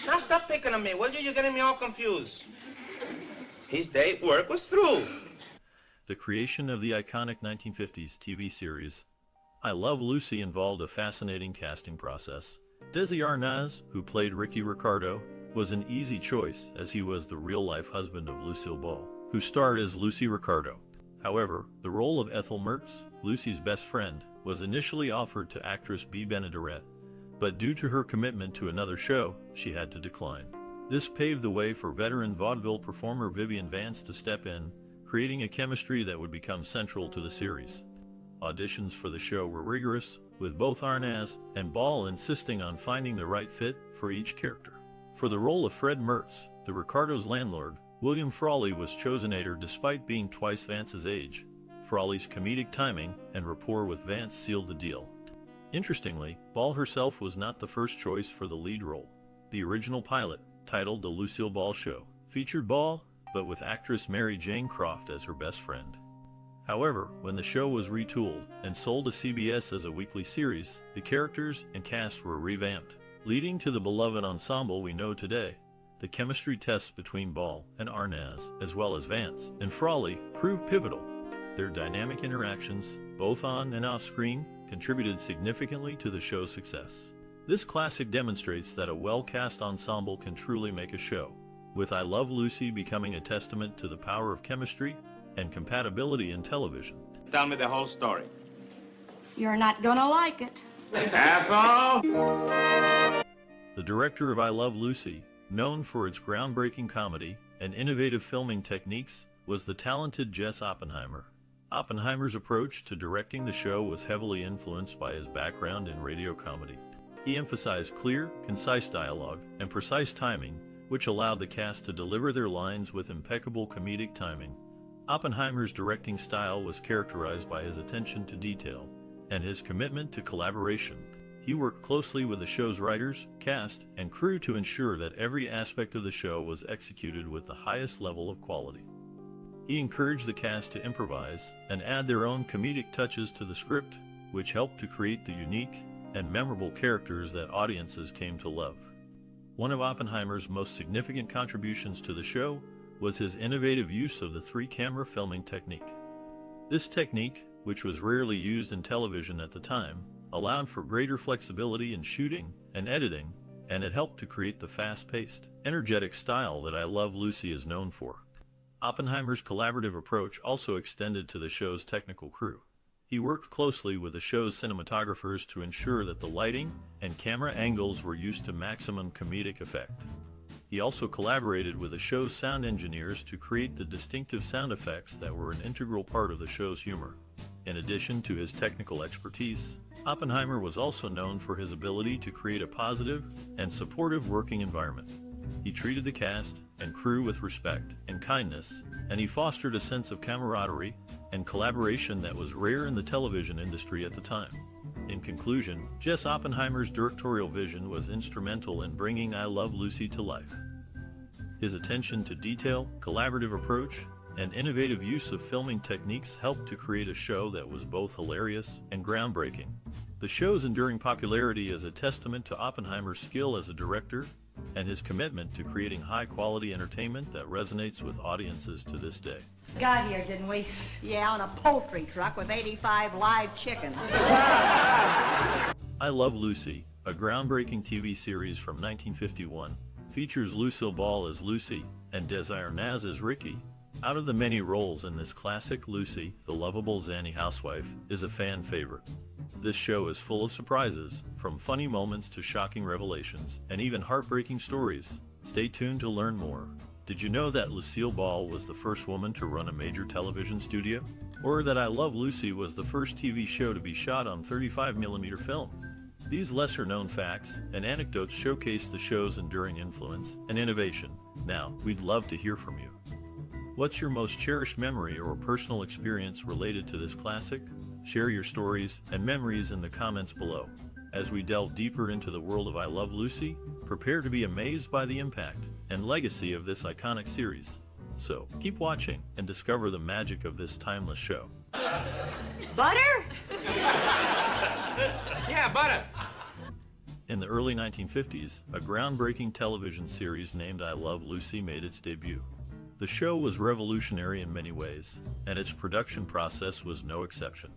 Now stop picking on me, will you? You're getting me all confused. His day work was through. The creation of the iconic 1950s TV series I Love Lucy involved a fascinating casting process. Desi Arnaz, who played Ricardo, was an easy choice as he was the real-life husband of Lucille Ball, who starred as Lucy Ricardo. However, the role of Ethel Mertz, Lucy's best friend, was initially offered to actress Bennett, but due to her commitment to another show, she had to decline. This paved the way for veteran vaudeville performer Vivian Vance to step in, creating a chemistry that would become central to the series. Auditions for the show were rigorous, with both Arnaz and Ball insisting on finding the right fit for each character. For the role of Fred Mertz, the Ricardo's landlord, William Frawley was chosen despite being twice Vance's age. Frawley's comedic timing and rapport with Vance sealed the deal. Interestingly, Ball herself was not the first choice for the lead role. The original pilot, titled The Lucille Ball Show, featured Ball, but with actress Mary Jane Croft as her best friend. However, when the show was retooled and sold to CBS as a weekly series, the characters and cast were revamped, leading to the beloved ensemble we know today. The chemistry tests between Ball and Arnaz, as well as Vance and Frawley, proved pivotal. Their dynamic interactions, both on and off screen, contributed significantly to the show's success. This classic demonstrates that a well-cast ensemble can truly make a show, with I Love Lucy becoming a testament to the power of chemistry and compatibility in television. Tell me the whole story. You're not gonna like it. Ethel! The director of I Love Lucy, known for its groundbreaking comedy and innovative filming techniques, was the talented Jess Oppenheimer. Oppenheimer's approach to directing the show was heavily influenced by his background in radio comedy. He emphasized clear, concise dialogue and precise timing, which allowed the cast to deliver their lines with impeccable comedic timing. Oppenheimer's directing style was characterized by his attention to detail and his commitment to collaboration. He worked closely with the show's writers, cast, and crew to ensure that every aspect of the show was executed with the highest level of quality. He encouraged the cast to improvise and add their own comedic touches to the script, which helped to create the unique and memorable characters that audiences came to love. One of Oppenheimer's most significant contributions to the show was his innovative use of the three-camera filming technique. This technique, which was rarely used in television at the time, allowed for greater flexibility in shooting and editing, and it helped to create the fast-paced, energetic style that I Love Lucy is known for. Oppenheimer's collaborative approach also extended to the show's technical crew. He worked closely with the show's cinematographers to ensure that the lighting and camera angles were used to maximum comedic effect. He also collaborated with the show's sound engineers to create the distinctive sound effects that were an integral part of the show's humor. In addition to his technical expertise, Oppenheimer was also known for his ability to create a positive and supportive working environment. He treated the cast and crew with respect and kindness, and he fostered a sense of camaraderie and collaboration that was rare in the television industry at the time. In conclusion, Jess Oppenheimer's directorial vision was instrumental in bringing I Love Lucy to life. His attention to detail, collaborative approach, and innovative use of filming techniques helped to create a show that was both hilarious and groundbreaking. The show's enduring popularity is a testament to Oppenheimer's skill as a director and his commitment to creating high-quality entertainment that resonates with audiences to this day. Got here, didn't we? Yeah, on a poultry truck with 85 live chickens. I Love Lucy, a groundbreaking TV series from 1951, features Lucille Ball as Lucy and Desi Arnaz as Ricky. Out of the many roles in this classic, Lucy, the lovable zany housewife, is a fan favorite. This show is full of surprises, from funny moments to shocking revelations, and even heartbreaking stories. Stay tuned to learn more. Did you know that Lucille Ball was the first woman to run a major television studio? Or that I Love Lucy was the first TV show to be shot on 35mm film? These lesser-known facts and anecdotes showcase the show's enduring influence and innovation. Now, we'd love to hear from you. What's your most cherished memory or personal experience related to this classic? Share your stories and memories in the comments below. As we delve deeper into the world of I Love Lucy, prepare to be amazed by the impact and legacy of this iconic series. So, keep watching and discover the magic of this timeless show. Butter? Yeah, butter. In the early 1950s, a groundbreaking television series named I Love Lucy made its debut. The show was revolutionary in many ways, and its production process was no exception.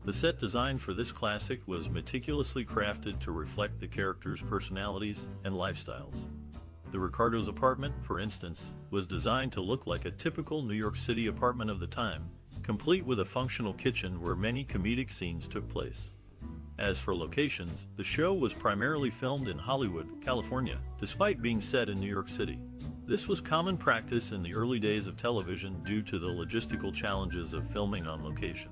The set design for this classic was meticulously crafted to reflect the characters' personalities and lifestyles. The Ricardo's apartment, for instance, was designed to look like a typical New York City apartment of the time, complete with a functional kitchen where many comedic scenes took place. As for locations, the show was primarily filmed in Hollywood, California, despite being set in New York City. This was common practice in the early days of television due to the logistical challenges of filming on location.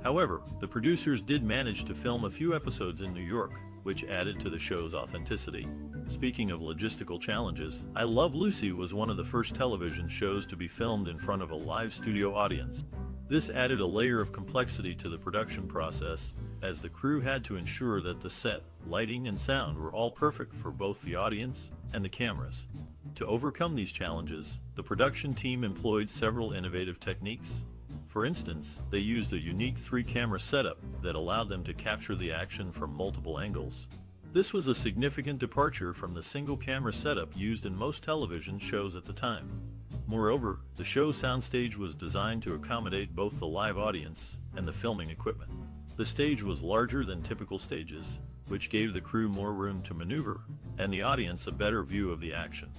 However, the producers did manage to film a few episodes in New York, which added to the show's authenticity. Speaking of logistical challenges, I Love Lucy was one of the first television shows to be filmed in front of a live studio audience. This added a layer of complexity to the production process, as the crew had to ensure that the set, lighting, and sound were all perfect for both the audience and the cameras. To overcome these challenges, the production team employed several innovative techniques. For instance, they used a unique 3-camera setup that allowed them to capture the action from multiple angles. This was a significant departure from the single-camera setup used in most television shows at the time. Moreover, the show's soundstage was designed to accommodate both the live audience and the filming equipment. The stage was larger than typical stages, which gave the crew more room to maneuver, and the audience a better view of the action.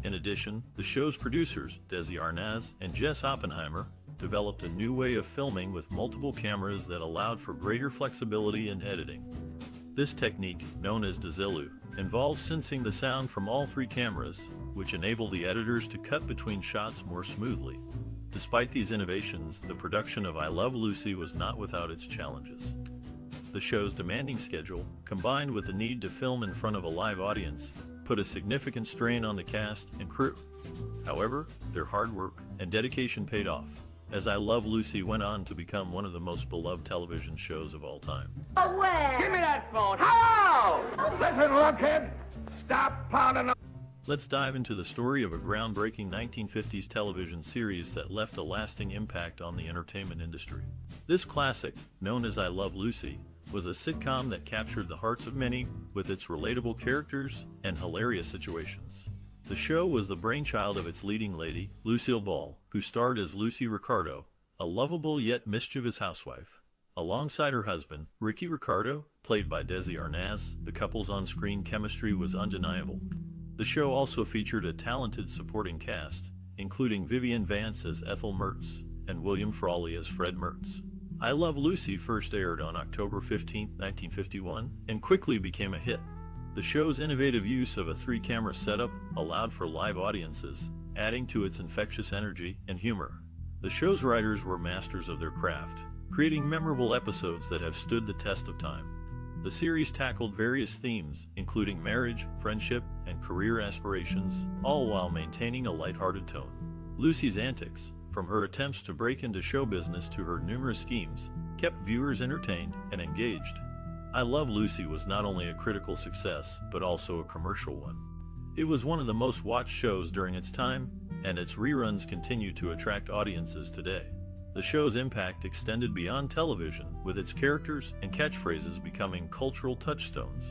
In addition, the show's producers, Desi Arnaz and Jess Oppenheimer, developed a new way of filming with multiple cameras that allowed for greater flexibility in editing. This technique, known as Desilu, involves sensing the sound from all 3 cameras, which enabled the editors to cut between shots more smoothly. Despite these innovations, the production of I Love Lucy was not without its challenges. The show's demanding schedule, combined with the need to film in front of a live audience, put a significant strain on the cast and crew. However, their hard work and dedication paid off, as I Love Lucy went on to become one of the most beloved television shows of all time. Where? Give me that phone. Hello! Listen, lunkhead. Stop pounding the... Let's dive into the story of a groundbreaking 1950s television series that left a lasting impact on the entertainment industry. This classic, known as I Love Lucy, was a sitcom that captured the hearts of many with its relatable characters and hilarious situations. The show was the brainchild of its leading lady, Lucille Ball, who starred as Lucy Ricardo, a lovable yet mischievous housewife. Alongside her husband, Ricky Ricardo, played by Desi Arnaz, the couple's on-screen chemistry was undeniable. The show also featured a talented supporting cast, including Vivian Vance as Ethel Mertz and William Frawley as Fred Mertz. I Love Lucy first aired on October 15, 1951, and quickly became a hit. The show's innovative use of a 3-camera setup allowed for live audiences, adding to its infectious energy and humor. The show's writers were masters of their craft, creating memorable episodes that have stood the test of time. The series tackled various themes, including marriage, friendship, and career aspirations, all while maintaining a lighthearted tone. Lucy's antics, from her attempts to break into show business to her numerous schemes, kept viewers entertained and engaged. I Love Lucy was not only a critical success, but also a commercial one. It was one of the most watched shows during its time, and its reruns continue to attract audiences today. The show's impact extended beyond television, with its characters and catchphrases becoming cultural touchstones.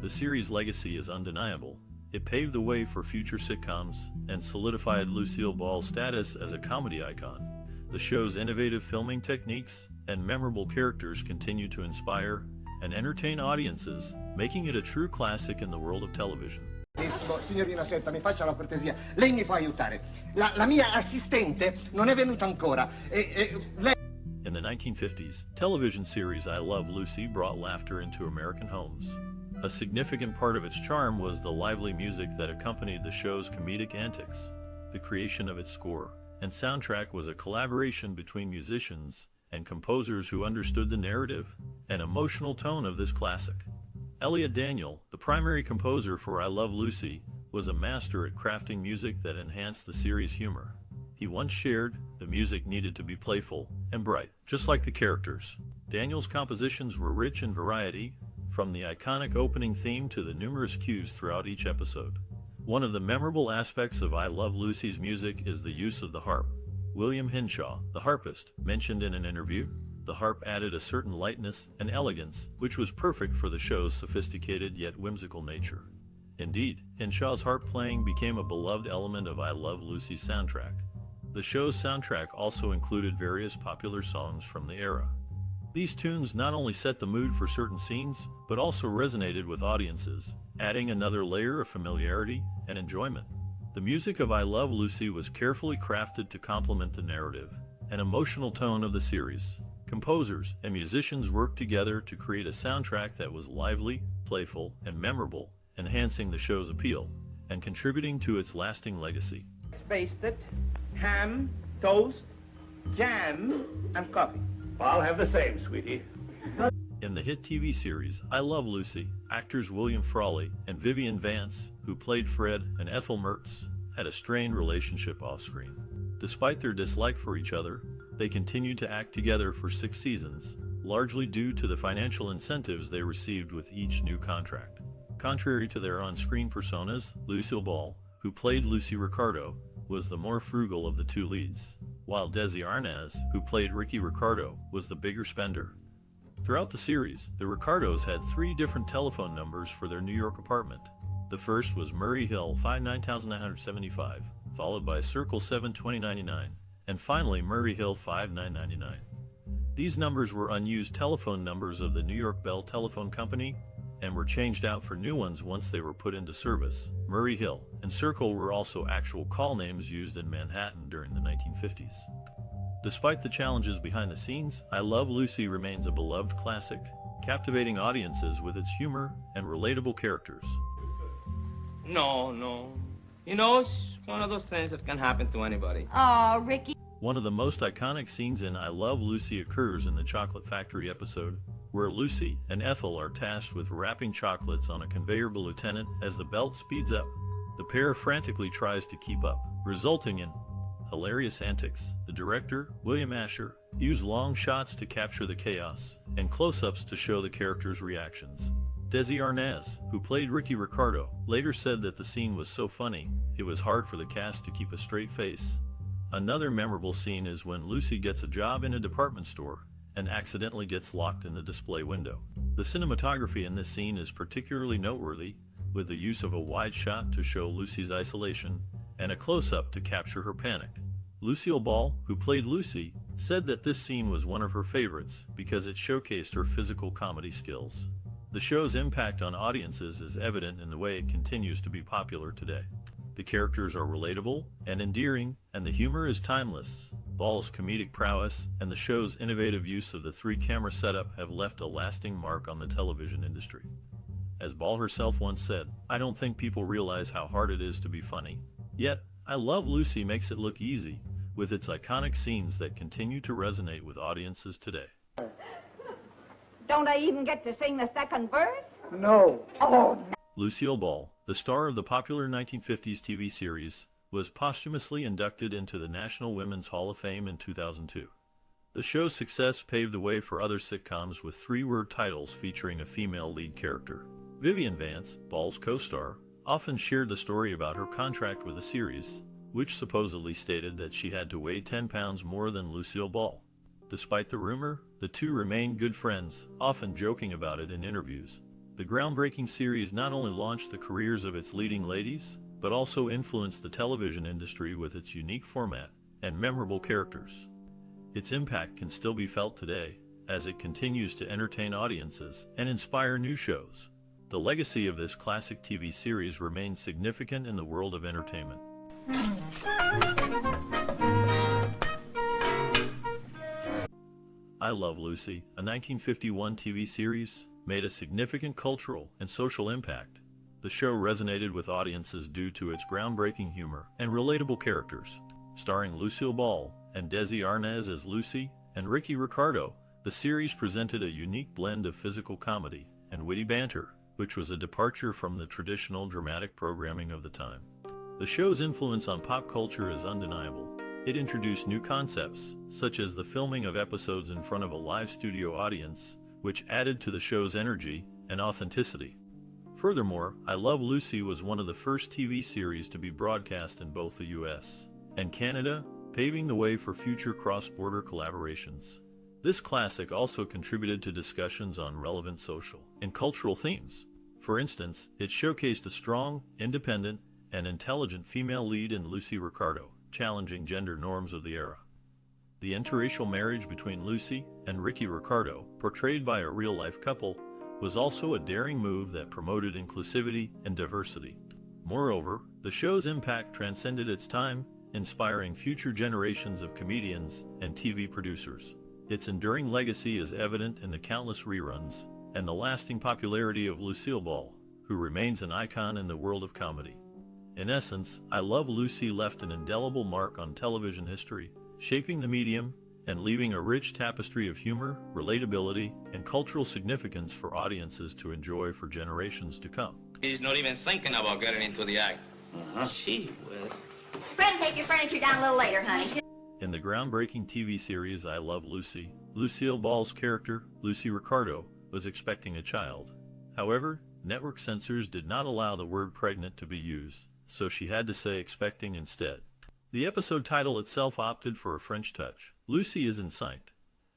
The series' legacy is undeniable. It paved the way for future sitcoms and solidified Lucille Ball's status as a comedy icon. The show's innovative filming techniques and memorable characters continue to inspire and entertain audiences, making it a true classic in the world of television. Signorina Setta, mi faccia la cortesia. Lei mi può aiutare. La mia assistente non è venuta ancora. Lei... In the 1950s, television series I Love Lucy brought laughter into American homes. A significant part of its charm was the lively music that accompanied the show's comedic antics. The creation of its score and soundtrack was a collaboration between musicians and composers who understood the narrative and emotional tone of this classic. Elliott, the primary composer for I Love Lucy, was a master at crafting music that enhanced the series' humor. He once shared, the music needed to be playful and bright, just like the characters. Daniel's compositions were rich in variety, from the iconic opening theme to the numerous cues throughout each episode. One of the memorable aspects of I Love Lucy's music is the use of the harp. William Henshaw, the harpist, mentioned in an interview, The harp added a certain lightness and elegance, which was perfect for the show's sophisticated yet whimsical nature. Indeed, Henshaw's harp playing became a beloved element of I Love Lucy's soundtrack. The show's soundtrack also included various popular songs from the era. These tunes not only set the mood for certain scenes, but also resonated with audiences, adding another layer of familiarity and enjoyment. The music of I Love Lucy was carefully crafted to complement the narrative and emotional tone of the series. Composers and musicians worked together to create a soundtrack that was lively, playful, and memorable, enhancing the show's appeal and contributing to its lasting legacy. Spaced it, ham, toast, jam, and coffee. I'll have the same, sweetie. In the hit TV series I Love Lucy, actors William Frawley and Vivian Vance, who played Fred and Ethel Mertz, had a strained relationship off-screen. Despite their dislike for each other, they continued to act together for 6 seasons, largely due to the financial incentives they received with each new contract. Contrary to their on-screen personas, Lucille Ball, who played Lucy Ricardo, was the more frugal of the 2 leads, while Desi Arnaz, who played Ricky Ricardo, was the bigger spender. Throughout the series, the Ricardos had 3 different telephone numbers for their New York apartment. The first was Murray Hill 59975, followed by Circle 72099, and finally Murray Hill 5999. These numbers were unused telephone numbers of the New York Bell Telephone Company and were changed out for new ones once they were put into service. Murray Hill and Circle were also actual call names used in Manhattan during the 1950s. Despite the challenges behind the scenes, I Love Lucy remains a beloved classic, captivating audiences with its humor and relatable characters. No. You know, it's one of those things that can happen to anybody. Oh, Ricky. One of the most iconic scenes in I Love Lucy occurs in the Chocolate Factory episode, where Lucy and Ethel are tasked with wrapping chocolates on a conveyor belt lieutenant as the belt speeds up. The pair frantically tries to keep up, resulting in hilarious antics. The director, William Asher, used long shots to capture the chaos, and close-ups to show the characters' reactions. Desi Arnaz, who played Ricky Ricardo, later said that the scene was so funny, it was hard for the cast to keep a straight face. Another memorable scene is when Lucy gets a job in a department store and accidentally gets locked in the display window. The cinematography in this scene is particularly noteworthy, with the use of a wide shot to show Lucy's isolation and a close-up to capture her panic. Lucille Ball, who played Lucy, said that this scene was one of her favorites because it showcased her physical comedy skills. The show's impact on audiences is evident in the way it continues to be popular today. The characters are relatable and endearing, and the humor is timeless. Ball's comedic prowess and the show's innovative use of the 3-camera setup have left a lasting mark on the television industry. As Ball herself once said, "I don't think people realize how hard it is to be funny. Yet, I Love Lucy makes it look easy, with its iconic scenes that continue to resonate with audiences today." Don't I even get to sing the second verse? No. Oh, Lucille Ball, the star of the popular 1950s TV series, was posthumously inducted into the National Women's Hall of Fame in 2002. The show's success paved the way for other sitcoms with 3-word titles featuring a female lead character. Vivian Vance, Ball's co-star, often shared the story about her contract with the series, which supposedly stated that she had to weigh 10 pounds more than Lucille Ball. Despite the rumor, the two remained good friends, often joking about it in interviews. The groundbreaking series not only launched the careers of its leading ladies, but also influenced the television industry with its unique format and memorable characters. Its impact can still be felt today, as it continues to entertain audiences and inspire new shows. The legacy of this classic TV series remains significant in the world of entertainment. I Love Lucy, a 1951 TV series, made a significant cultural and social impact. The show resonated with audiences due to its groundbreaking humor and relatable characters. Starring Lucille Ball and Desi Arnaz as Lucy and Ricky Ricardo, the series presented a unique blend of physical comedy and witty banter, which was a departure from the traditional dramatic programming of the time. The show's influence on pop culture is undeniable. It introduced new concepts, such as the filming of episodes in front of a live studio audience, which added to the show's energy and authenticity. Furthermore, I Love Lucy was one of the first TV series to be broadcast in both the US and Canada, paving the way for future cross-border collaborations. This classic also contributed to discussions on relevant social and cultural themes. For instance, it showcased a strong, independent, and intelligent female lead in Lucy Ricardo, challenging gender norms of the era. The interracial marriage between Lucy and Ricky Ricardo, portrayed by a real-life couple, was also a daring move that promoted inclusivity and diversity. Moreover, the show's impact transcended its time, inspiring future generations of comedians and TV producers. Its enduring legacy is evident in the countless reruns and the lasting popularity of Lucille Ball, who remains an icon in the world of comedy. In essence, I Love Lucy left an indelible mark on television history, shaping the medium and leaving a rich tapestry of humor, relatability, and cultural significance for audiences to enjoy for generations to come. He's not even thinking about getting into the act. Gee whiz. Go ahead and take your furniture down a little later, honey. In the groundbreaking TV series I Love Lucy, Lucille Ball's character, Lucy Ricardo, was expecting a child. However, network censors did not allow the word pregnant to be used, so she had to say expecting instead. The episode title itself opted for a French touch. Lucy is in sight.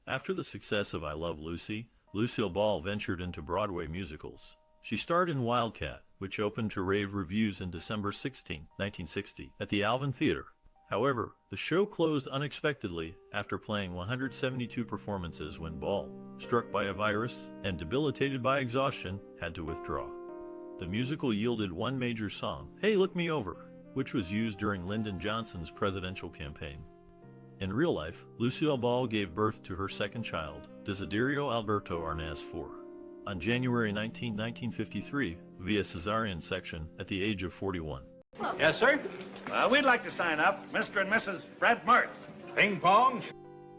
After the success of I Love Lucy, Lucille Ball ventured into Broadway musicals. She starred in Wildcat, which opened to rave reviews in December 16, 1960, at the Alvin Theater. However, the show closed unexpectedly after playing 172 performances when Ball, struck by a virus and debilitated by exhaustion, had to withdraw. The musical yielded one major song, Hey Look Me Over, which was used during Lyndon Johnson's presidential campaign. In real life, Lucille Ball gave birth to her second child, Desiderio Alberto Arnaz IV, on January 19, 1953, via cesarean section at the age of 41. Yes, sir? We'd like to sign up Mr. and Mrs. Fred Mertz. Ping pong?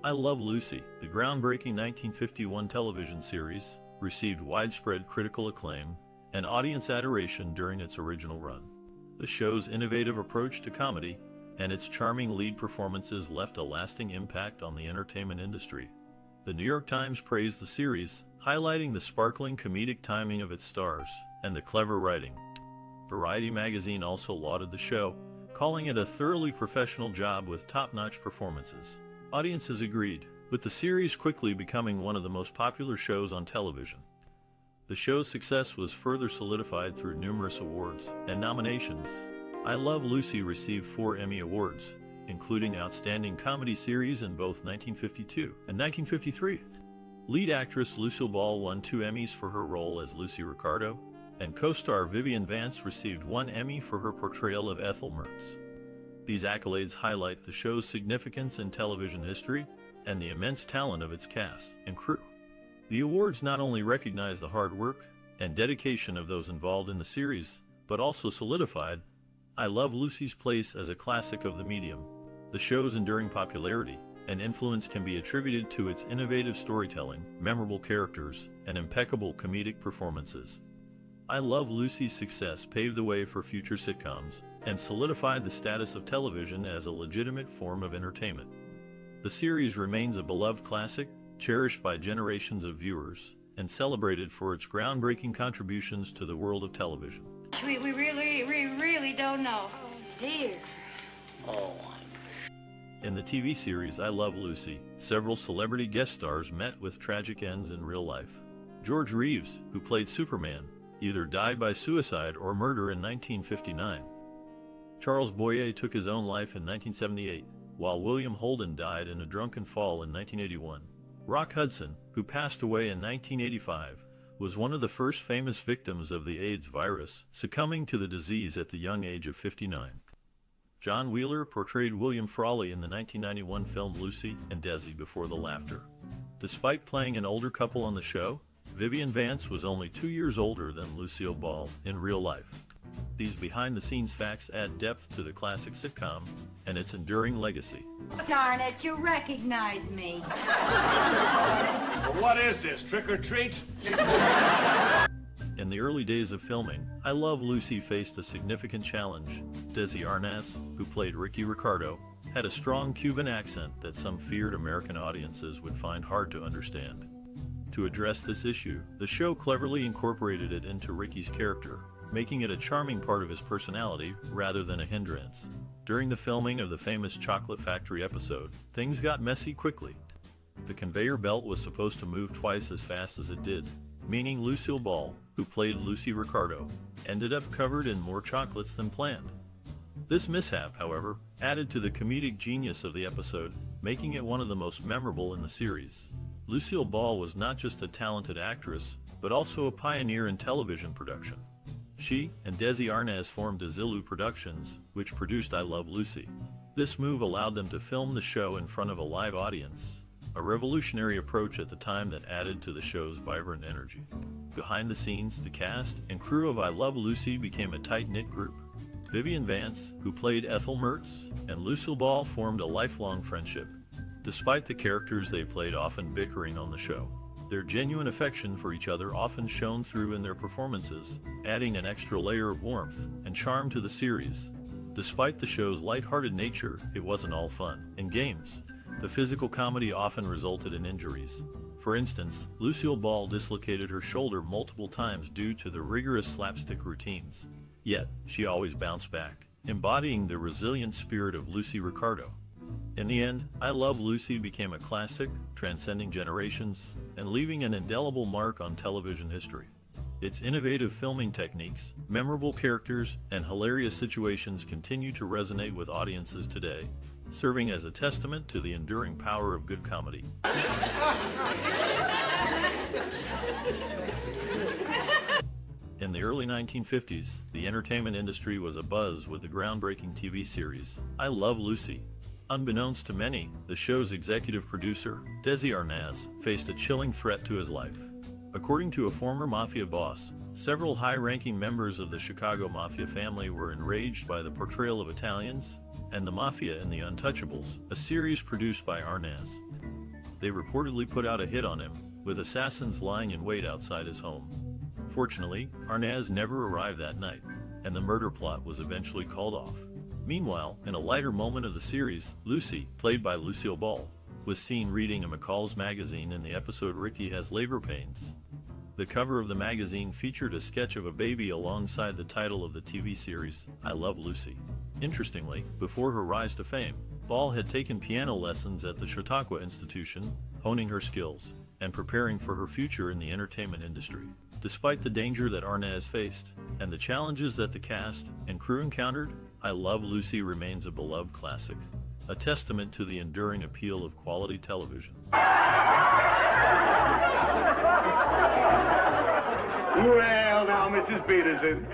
I Love Lucy, the groundbreaking 1951 television series, received widespread critical acclaim and audience adoration during its original run. The show's innovative approach to comedy and its charming lead performances left a lasting impact on the entertainment industry. The New York Times praised the series, highlighting the sparkling comedic timing of its stars and the clever writing. Variety magazine also lauded the show, calling it a thoroughly professional job with top-notch performances. Audiences agreed, with the series quickly becoming one of the most popular shows on television. The show's success was further solidified through numerous awards and nominations. I Love Lucy received 4 Emmy Awards, including Outstanding Comedy Series in both 1952 and 1953. Lead actress Lucille Ball won 2 Emmys for her role as Lucy Ricardo, and co-star Vivian Vance received 1 Emmy for her portrayal of Ethel Mertz. These accolades highlight the show's significance in television history and the immense talent of its cast and crew. The awards not only recognize the hard work and dedication of those involved in the series, but also solidified I Love Lucy's place as a classic of the medium. The show's enduring popularity and influence can be attributed to its innovative storytelling, memorable characters, and impeccable comedic performances. I Love Lucy's success paved the way for future sitcoms and solidified the status of television as a legitimate form of entertainment. The series remains a beloved classic, cherished by generations of viewers, and celebrated for its groundbreaking contributions to the world of television. We really don't know. Oh, dear. In the TV series I Love Lucy, several celebrity guest stars met with tragic ends in real life. George Reeves, who played Superman, either died by suicide or murder in 1959. Charles Boyer took his own life in 1978, while William Holden died in a drunken fall in 1981. Rock Hudson, who passed away in 1985, was one of the first famous victims of the AIDS virus, succumbing to the disease at the young age of 59. John Wheeler portrayed William Frawley in the 1991 film Lucy and Desi Before the Laughter. Despite playing an older couple on the show, Vivian Vance was only 2 years older than Lucille Ball in real life. These behind-the-scenes facts add depth to the classic sitcom and its enduring legacy. Darn it, you recognize me. Well, what is this, trick or treat? In the early days of filming, I Love Lucy faced a significant challenge. Desi Arnaz, who played Ricky Ricardo, had a strong Cuban accent that some feared American audiences would find hard to understand. To address this issue, the show cleverly incorporated it into Ricky's character, making it a charming part of his personality rather than a hindrance. During the filming of the famous Chocolate Factory episode, things got messy quickly. the conveyor belt was supposed to move twice as fast as it did, meaning Lucille Ball, who played Lucy Ricardo, ended up covered in more chocolates than planned. This mishap, however, added to the comedic genius of the episode, making it one of the most memorable in the series. Lucille Ball was not just a talented actress, but also a pioneer in television production. She and Desi Arnaz formed Desilu Productions, which produced I Love Lucy. This move allowed them to film the show in front of a live audience, a revolutionary approach at the time that added to the show's vibrant energy. Behind the scenes, the cast and crew of I Love Lucy became a tight-knit group. Vivian Vance, who played Ethel Mertz, and Lucille Ball formed a lifelong friendship, despite the characters they played often bickering on the show. Their genuine affection for each other often shone through in their performances, adding an extra layer of warmth and charm to the series. Despite the show's lighthearted nature, it wasn't all fun and games. The physical comedy often resulted in injuries. For instance, Lucille Ball dislocated her shoulder multiple times due to the rigorous slapstick routines. Yet, she always bounced back, embodying the resilient spirit of Lucy Ricardo. In the end, I Love Lucy became a classic, transcending generations, and leaving an indelible mark on television history. Its innovative filming techniques, memorable characters, and hilarious situations continue to resonate with audiences today, serving as a testament to the enduring power of good comedy. In the early 1950s, the entertainment industry was abuzz with the groundbreaking TV series, I Love Lucy. Unbeknownst to many, the show's executive producer, Desi Arnaz, faced a chilling threat to his life. According to a former mafia boss, several high-ranking members of the Chicago Mafia family were enraged by the portrayal of Italians and the Mafia in The Untouchables, a series produced by Arnaz. They reportedly put out a hit on him, with assassins lying in wait outside his home. Fortunately, Arnaz never arrived that night, and the murder plot was eventually called off. Meanwhile, in a lighter moment of the series, Lucy, played by Lucille Ball, was seen reading a McCall's magazine in the episode Ricky Has Labor Pains. The cover of the magazine featured a sketch of a baby alongside the title of the TV series, I Love Lucy. Interestingly, before her rise to fame, Ball had taken piano lessons at the Chautauqua Institution, honing her skills and preparing for her future in the entertainment industry. Despite the danger that Arnaz faced and the challenges that the cast and crew encountered, I Love Lucy remains a beloved classic, a testament to the enduring appeal of quality television. Well, now, Mrs. Peterson,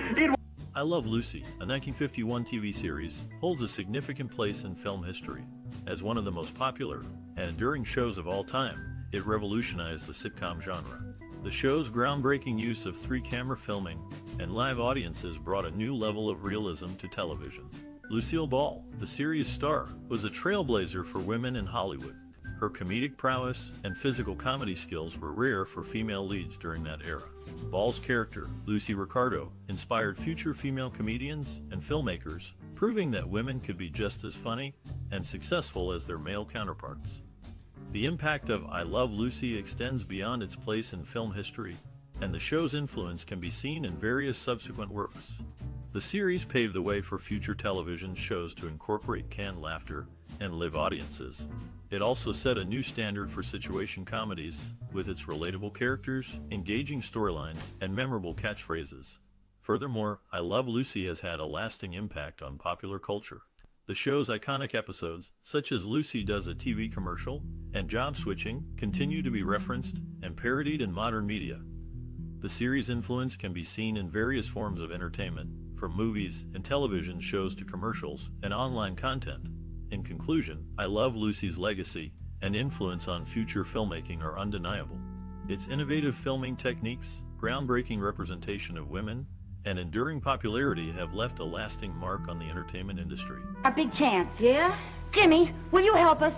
I Love Lucy, a 1951 TV series, holds a significant place in film history. As one of the most popular and enduring shows of all time, it revolutionized the sitcom genre. The show's groundbreaking use of three-camera filming and live audiences brought a new level of realism to television. Lucille Ball, the series' star, was a trailblazer for women in Hollywood. Her comedic prowess and physical comedy skills were rare for female leads during that era. Ball's character, Lucy Ricardo, inspired future female comedians and filmmakers, proving that women could be just as funny and successful as their male counterparts. The impact of I Love Lucy extends beyond its place in film history, and the show's influence can be seen in various subsequent works. The series paved the way for future television shows to incorporate canned laughter and live audiences. It also set a new standard for situation comedies, with its relatable characters, engaging storylines, and memorable catchphrases. Furthermore, I Love Lucy has had a lasting impact on popular culture. The show's iconic episodes, such as Lucy Does a TV Commercial and Job Switching, continue to be referenced and parodied in modern media. The series' influence can be seen in various forms of entertainment, from movies and television shows to commercials and online content. In conclusion, I Love Lucy's legacy and influence on future filmmaking are undeniable. Its innovative filming techniques, groundbreaking representation of women, and enduring popularity have left a lasting mark on the entertainment industry. A big chance, yeah? Jimmy, will you help us?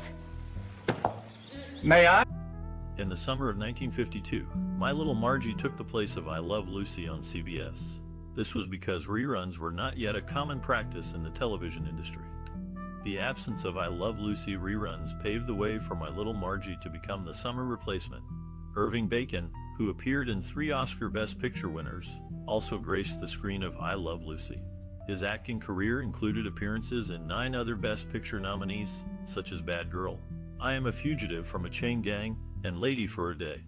May I? In the summer of 1952, My Little Margie took the place of I Love Lucy on CBS. This was because reruns were not yet a common practice in the television industry. The absence of I Love Lucy reruns paved the way for My Little Margie to become the summer replacement. Irving Bacon, who appeared in 3 Oscar Best Picture winners, also graced the screen of I Love Lucy. His acting career included appearances in 9 other Best Picture nominees, such as Bad Girl, I Am a Fugitive from a Chain Gang, and Lady for a Day.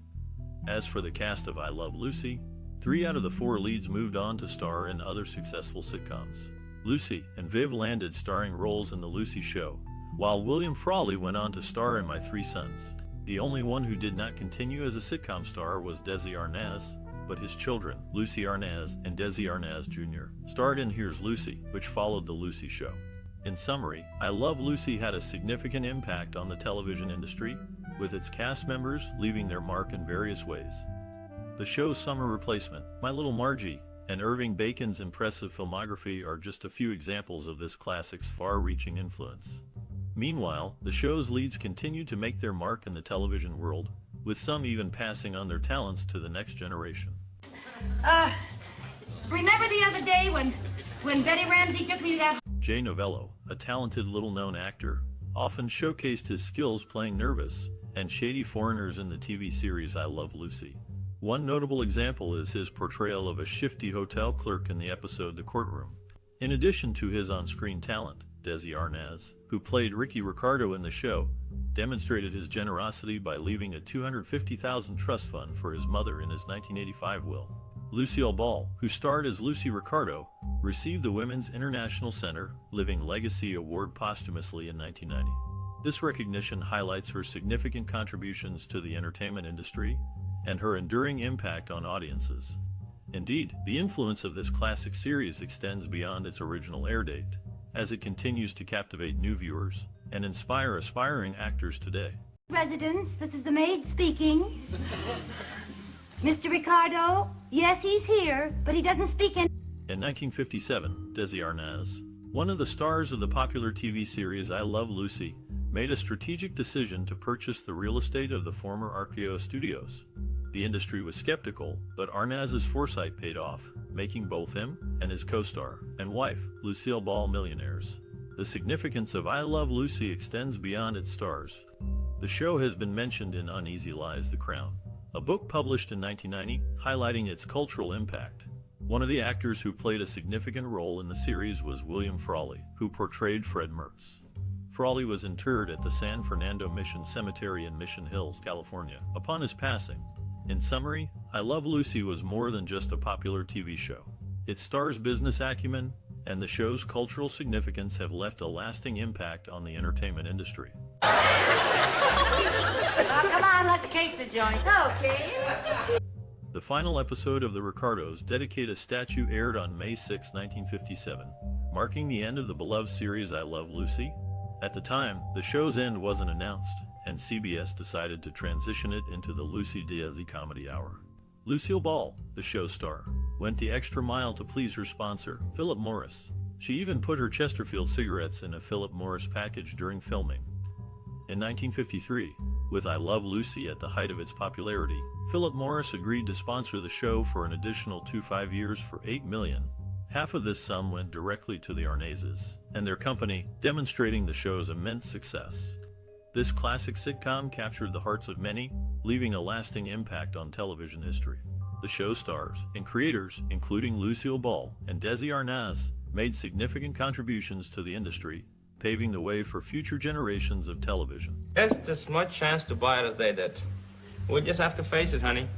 As for the cast of I Love Lucy, 3 out of the 4 leads moved on to star in other successful sitcoms. Lucy and Viv landed starring roles in The Lucy Show, while William Frawley went on to star in My Three Sons. The only one who did not continue as a sitcom star was Desi Arnaz, but his children, Lucy Arnaz and Desi Arnaz Jr., starred in Here's Lucy, which followed The Lucy Show. In summary, I Love Lucy had a significant impact on the television industry, with its cast members leaving their mark in various ways. The show's summer replacement, My Little Margie, and Irving Bacon's impressive filmography are just a few examples of this classic's far-reaching influence. Meanwhile, the show's leads continue to make their mark in the television world, with some even passing on their talents to the next generation. Remember the other day when Betty Ramsey took me to that... Jay Novello, a talented little-known actor, often showcased his skills playing nervous and shady foreigners in the TV series I Love Lucy. One notable example is his portrayal of a shifty hotel clerk in the episode The Courtroom. In addition to his on-screen talent, Desi Arnaz, who played Ricardo in the show, demonstrated his generosity by leaving a $250,000 trust fund for his mother in his 1985 will. Lucille Ball, who starred as Lucy Ricardo, received the Women's International Center Living Legacy Award posthumously in 1990. This recognition highlights her significant contributions to the entertainment industry and her enduring impact on audiences. Indeed, the influence of this classic series extends beyond its original air date, as it continues to captivate new viewers and inspire aspiring actors today. Residence, this is the maid speaking. Mr. Ricardo, yes, he's here, but he doesn't speak in... In 1957, Desi Arnaz, one of the stars of the popular TV series I Love Lucy, made a strategic decision to purchase the real estate of the former RKO studios. The industry was skeptical, but Arnaz's foresight paid off, making both him and his co-star and wife, Lucille Ball, millionaires. The significance of I Love Lucy extends beyond its stars. The show has been mentioned in Uneasy Lies: The Crown, a book published in 1990 highlighting its cultural impact. One of the actors who played a significant role in the series was William Frawley, who portrayed Fred Mertz. Frawley was interred at the San Fernando Mission Cemetery in Mission Hills, California, upon his passing. In summary, I Love Lucy was more than just a popular TV show. Its star's business acumen and the show's cultural significance have left a lasting impact on the entertainment industry. Oh, come on, let's case the joint. Okay. The final episode of The Ricardos, Dedicate a Statue, aired on May 6, 1957, marking the end of the beloved series I Love Lucy. At the time, the show's end wasn't announced, and CBS decided to transition it into the Lucy Desi Comedy Hour. Lucille Ball, the show star, went the extra mile to please her sponsor, Philip Morris. She even put her Chesterfield cigarettes in a Philip Morris package during filming. In 1953, with I Love Lucy at the height of its popularity, Philip Morris agreed to sponsor the show for an additional 5 years for $8 million. Half of this sum went directly to the Arnazes and their company, demonstrating the show's immense success. This classic sitcom captured the hearts of many, leaving a lasting impact on television history. The show stars and creators, including Lucille Ball and Desi Arnaz, made significant contributions to the industry, paving the way for future generations of television. Just as much chance to buy it as they did. We'll just have to face it, honey.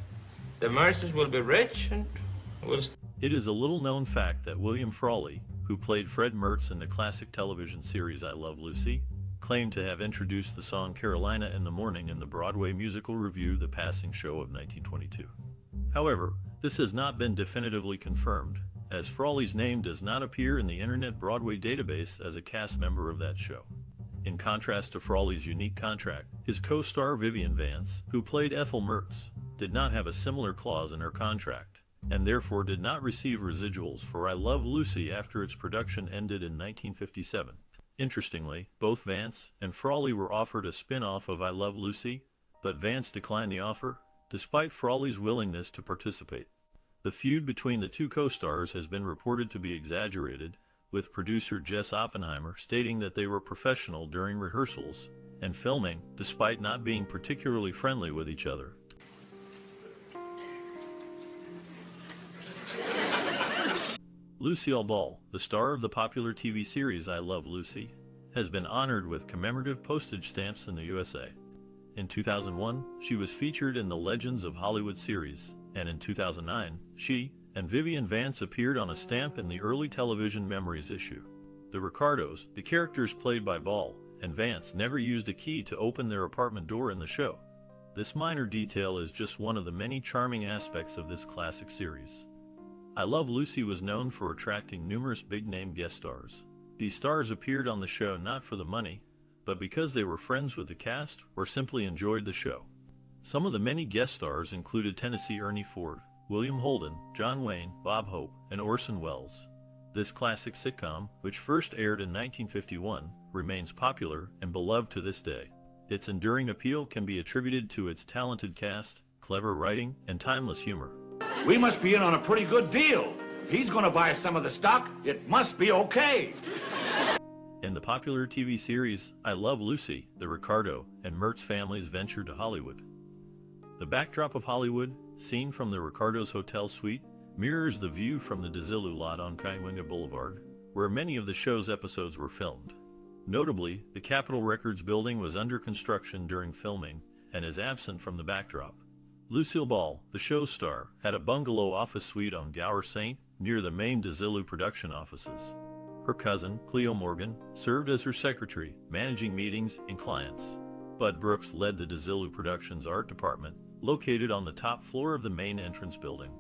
The Mertzes will be rich and we'll... It is a little-known fact that William Frawley, who played Fred Mertz in the classic television series I Love Lucy, claimed to have introduced the song Carolina in the Morning in the Broadway musical revue The Passing Show of 1922. However, this has not been definitively confirmed, as Frawley's name does not appear in the Internet Broadway database as a cast member of that show. In contrast to Frawley's unique contract, his co-star Vivian Vance, who played Ethel Mertz, did not have a similar clause in her contract, and therefore did not receive residuals for I Love Lucy after its production ended in 1957. Interestingly, both Vance and Frawley were offered a spin-off of I Love Lucy, but Vance declined the offer, despite Frawley's willingness to participate. The feud between the two co-stars has been reported to be exaggerated, with producer Jess Oppenheimer stating that they were professional during rehearsals and filming, despite not being particularly friendly with each other. Lucille Ball, the star of the popular TV series I Love Lucy, has been honored with commemorative postage stamps in the USA. In 2001, she was featured in the Legends of Hollywood series, and in 2009, she and Vivian Vance appeared on a stamp in the early television Memories issue. The Ricardos, the characters played by Ball and Vance, never used a key to open their apartment door in the show. This minor detail is just one of the many charming aspects of this classic series. I Love Lucy was known for attracting numerous big-name guest stars. These stars appeared on the show not for the money, but because they were friends with the cast or simply enjoyed the show. Some of the many guest stars included Tennessee Ernie Ford, William Holden, John Wayne, Bob Hope, and Orson Welles. This classic sitcom, which first aired in 1951, remains popular and beloved to this day. Its enduring appeal can be attributed to its talented cast, clever writing, and timeless humor. We must be in on a pretty good deal. If he's going to buy some of the stock, it must be okay. In the popular TV series I Love Lucy, the Ricardo and Mertz families ventured to Hollywood. The backdrop of Hollywood, seen from the Ricardo's hotel suite, mirrors the view from the Desilu lot on Cahuenga Boulevard, where many of the show's episodes were filmed. Notably, the Capitol Records building was under construction during filming and is absent from the backdrop. Lucille Ball, the show's star, had a bungalow office suite on Gower St. near the main Desilu production offices. Her cousin, Cleo Morgan, served as her secretary, managing meetings and clients. Bud Brooks led the Desilu Productions art department, located on the top floor of the main entrance building.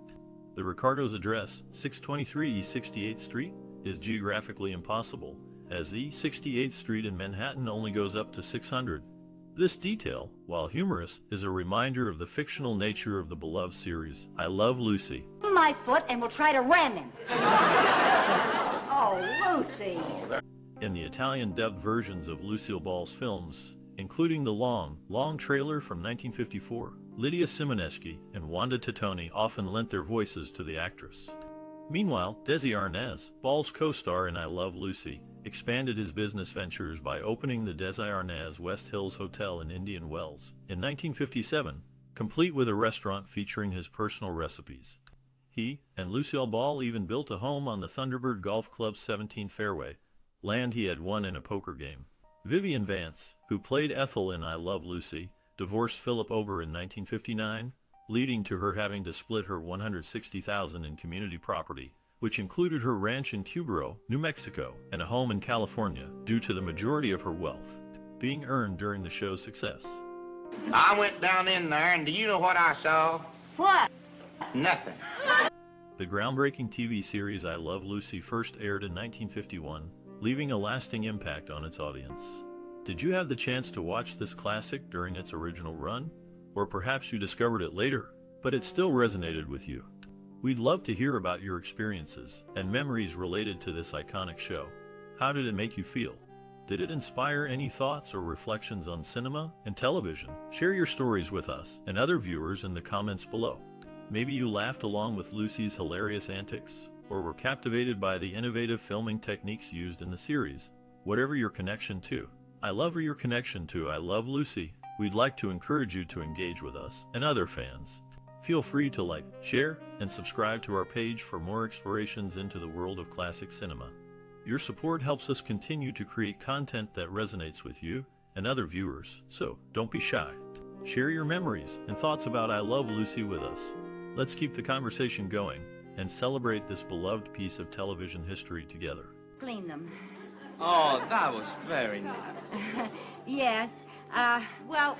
The Ricardo's address, 623 East 68th Street, is geographically impossible, as East 68th Street in Manhattan only goes up to 600. This detail, while humorous, is a reminder of the fictional nature of the beloved series, I Love Lucy. My foot and we'll try to ram him. Oh, Lucy. In the Italian-dubbed versions of Lucille Ball's films, including the long trailer from 1954, Lydia Simoneschi and Wanda Titone often lent their voices to the actress. Meanwhile, Desi Arnaz, Ball's co-star in I Love Lucy, expanded his business ventures by opening the Desi Arnaz West Hills Hotel in Indian Wells in 1957, complete with a restaurant featuring his personal recipes. He and Lucille Ball even built a home on the Thunderbird Golf Club's 17th fairway, land he had won in a poker game. Vivian Vance, who played Ethel in I Love Lucy, divorced Philip Ober in 1959, leading to her having to split her $160,000 in community property, which included her ranch in Cubero, New Mexico, and a home in California, due to the majority of her wealth being earned during the show's success. I went down in there, and do you know what I saw? What? Nothing. The groundbreaking TV series I Love Lucy first aired in 1951, leaving a lasting impact on its audience. Did you have the chance to watch this classic during its original run? Or perhaps you discovered it later, but it still resonated with you. We'd love to hear about your experiences and memories related to this iconic show. How did it make you feel? Did it inspire any thoughts or reflections on cinema and television? Share your stories with us and other viewers in the comments below. Maybe you laughed along with Lucy's hilarious antics, or were captivated by the innovative filming techniques used in the series. Whatever your connection to I Love Lucy, we'd like to encourage you to engage with us and other fans. Feel free to like, share, and subscribe to our page for more explorations into the world of classic cinema. Your support helps us continue to create content that resonates with you and other viewers, so don't be shy. Share your memories and thoughts about I Love Lucy with us. Let's keep the conversation going and celebrate this beloved piece of television history together. Clean them. Oh, that was very nice. Yes. Well,